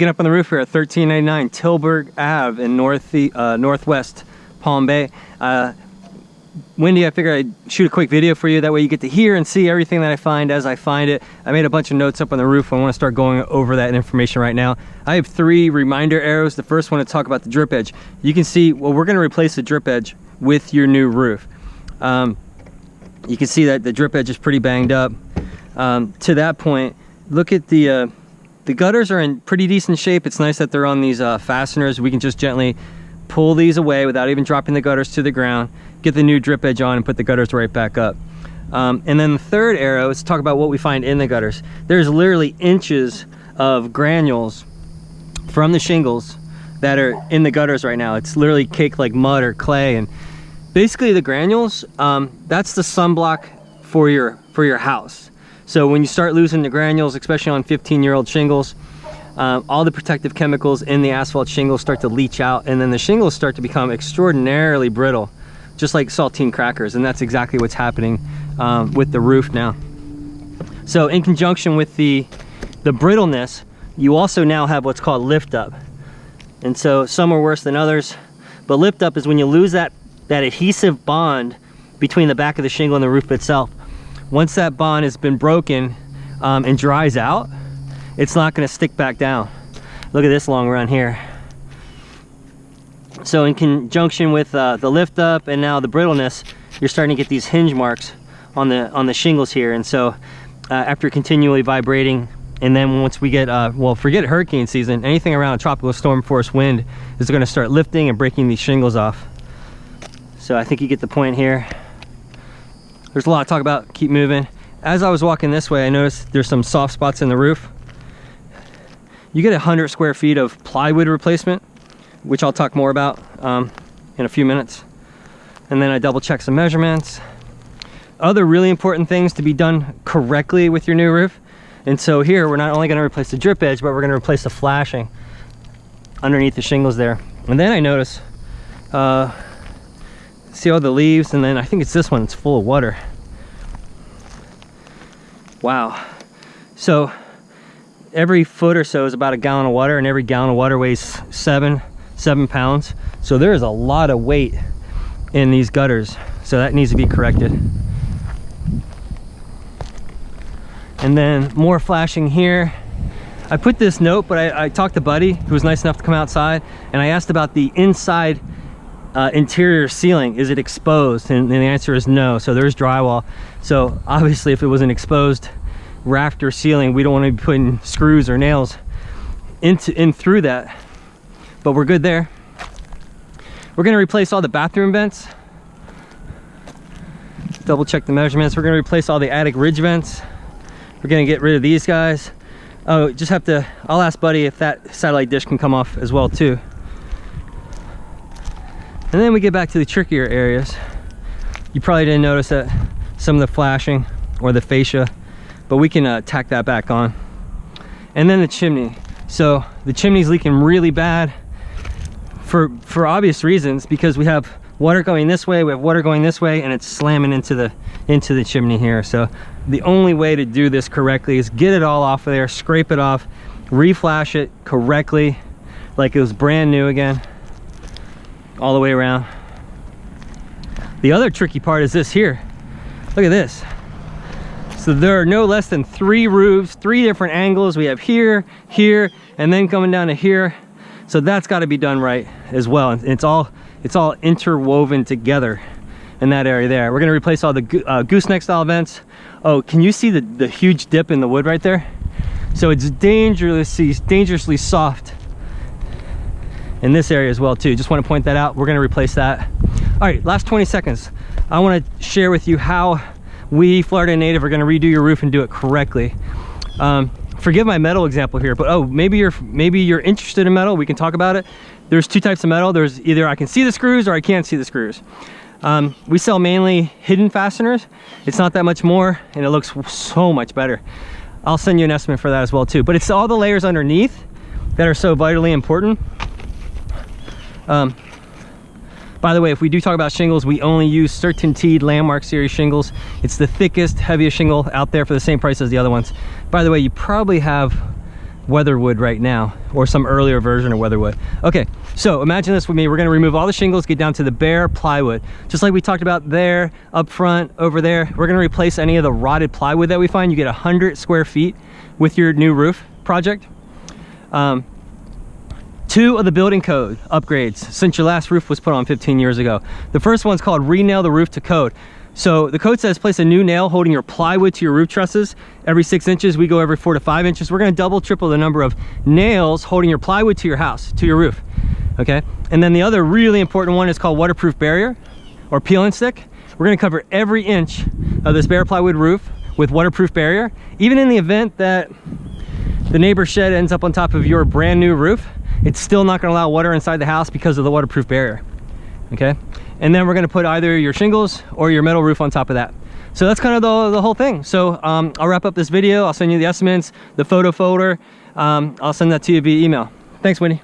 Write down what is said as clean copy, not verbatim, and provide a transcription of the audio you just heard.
Getting up on the roof here at 1399 Tilberg Ave in northwest Palm Bay. Windy, I figured I'd shoot a quick video for you. That way you get to hear and see everything that I find as I find it. I made a bunch of notes up on the roof. I want to start going over that information right now. I have 3 reminder arrows. The first one to talk about the drip edge. You can see, well, we're going to replace the drip edge with your new roof. You can see that the drip edge is pretty banged up. To that point, look at the gutters are in pretty decent shape. It's nice that they're on these fasteners. We can just gently pull these away without even dropping the gutters to the ground, get the new drip edge on and put the gutters right back up. And then the third arrow is to talk about what we find in the gutters. There's literally inches of granules from the shingles that are in the gutters right now. It's literally caked like mud or clay, and basically the granules, that's the sunblock for your house. So when you start losing the granules, especially on 15-year-old shingles, all the protective chemicals in the asphalt shingles start to leach out, and then the shingles start to become extraordinarily brittle, just like saltine crackers. And that's exactly what's happening with the roof now. So in conjunction with the brittleness, you also now have what's called lift up. And so some are worse than others, but lift up is when you lose that adhesive bond between the back of the shingle and the roof itself. Once that bond has been broken and dries out, it's not going to stick back down. Look at this long run here. So in conjunction with the lift up and now the brittleness, you're starting to get these hinge marks on the shingles here. And so after continually vibrating, and then once we get well, forget hurricane season, anything around a tropical storm force wind is going to start lifting and breaking these shingles off. So I think you get the point here. There's a lot to talk about. Keep moving. As I was walking this way, I noticed there's some soft spots in the roof. You get 100 square feet of plywood replacement, which I'll talk more about in a few minutes. And then I double check some measurements. Other really important things to be done correctly with your new roof. And so here, we're not only going to replace the drip edge, but we're going to replace the flashing underneath the shingles there. And then I notice, see all the leaves, and then I think it's this one, it's full of water. Wow. So every foot or so is about a gallon of water, and every gallon of water weighs 7 pounds. So there is a lot of weight in these gutters, so that needs to be corrected. And then more flashing here. I put this note, but I talked to Buddy, who was nice enough to come outside, and I asked about the inside interior ceiling. Is it exposed? And the answer is no. So there's drywall. So obviously if it was an exposed rafter ceiling, we don't want to be putting screws or nails in through that, but we're good there. We're going to replace all the bathroom vents. Double check the measurements. We're going to replace all the attic ridge vents. We're going to get rid of these guys. Oh, just have to, I'll ask Buddy if that satellite dish can come off as well too. And then we get back to the trickier areas. You probably didn't notice that some of the flashing or the fascia, but we can tack that back on. And then the chimney. So the chimney's leaking really bad for obvious reasons, because we have water going this way, we have water going this way, and it's slamming into the chimney here. So the only way to do this correctly is get it all off of there, scrape it off, reflash it correctly like it was brand new again, all the way around. The other tricky part is this here. Look at this. So there are no less than 3 roofs, 3 different angles. We have here, here, and then coming down to here. So that's got to be done right as well. And it's all interwoven together in that area there. We're going to replace all the gooseneck style vents. Oh, can you see the huge dip in the wood right there? So it's dangerously soft in this area as well too. Just want to point that out. We're going to replace that. All right, last 20 seconds. I want to share with you how we, Florida Native, are going to redo your roof and do it correctly. Forgive my metal example here, but oh, maybe you're interested in metal. We can talk about it. There's 2 types of metal. There's either I can see the screws or I can't see the screws. We sell mainly hidden fasteners. It's not that much more, and it looks so much better. I'll send you an estimate for that as well too. But it's all the layers underneath that are so vitally important. By the way, if we do talk about shingles, we only use CertainTeed Landmark Series shingles. It's the thickest, heaviest shingle out there for the same price as the other ones. By the way, you probably have weatherwood right now, or some earlier version of weatherwood. Okay, so imagine this with me. We're going to remove all the shingles, get down to the bare plywood, just like we talked about there, up front, over there. We're going to replace any of the rotted plywood that we find. You get 100 square feet with your new roof project. 2 of the building code upgrades since your last roof was put on 15 years ago. The first one's called re-nail the roof to code. So the code says place a new nail holding your plywood to your roof trusses every 6 inches. We go every 4 to 5 inches. We're going to double, triple the number of nails holding your plywood to your house, to your roof. Okay. And then the other really important one is called waterproof barrier or peel and stick. We're going to cover every inch of this bare plywood roof with waterproof barrier. Even in the event that the neighbor's shed ends up on top of your brand new roof, it's still not going to allow water inside the house because of the waterproof barrier. Okay. And then we're going to put either your shingles or your metal roof on top of that. So that's kind of the whole thing. So I'll wrap up this video. I'll send you the estimates, the photo folder. I'll send that to you via email. Thanks, Wendy.